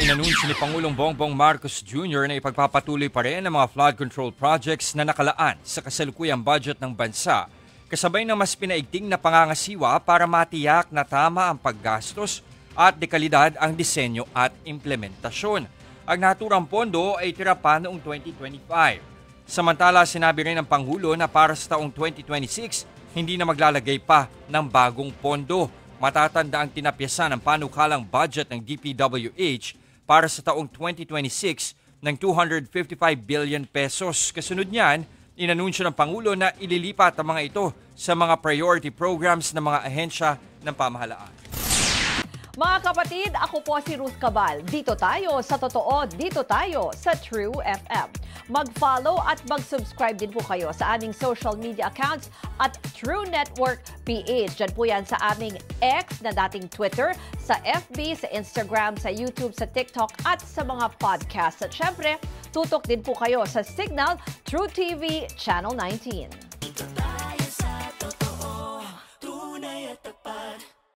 inanunsyo ni Pangulong Bongbong Marcos Jr. na ipagpapatuloy pa rin ang mga flood control projects na nakalaan sa kasalukuyang budget ng bansa, kasabay ng mas pinaigting na pangangasiwa para matiyak na tama ang paggastos at dekalidad ang disenyo at implementasyon. Ang naturang pondo ay tira pa noong 2025. Samantala, sinabi rin ng Pangulo na para sa taong 2026, hindi na maglalagay pa ng bagong pondo. Matatanda ang tinapyasan ng panukalang budget ng DPWH para sa taong 2026 ng 255 billion pesos. Kasunod niyan, inanunsyo ng Pangulo na ililipat ang mga ito sa mga priority programs ng mga ahensya ng pamahalaan. Mga kapatid, ako po si Ruth Cabal. Dito tayo sa totoo, dito tayo sa True FM. Mag-follow at mag-subscribe din po kayo sa aming social media accounts at True Network PH. Diyan po yan sa aming X na dating Twitter, sa FB, sa Instagram, sa YouTube, sa TikTok at sa mga podcasts. At syempre, tutok din po kayo sa Signal True TV Channel 19.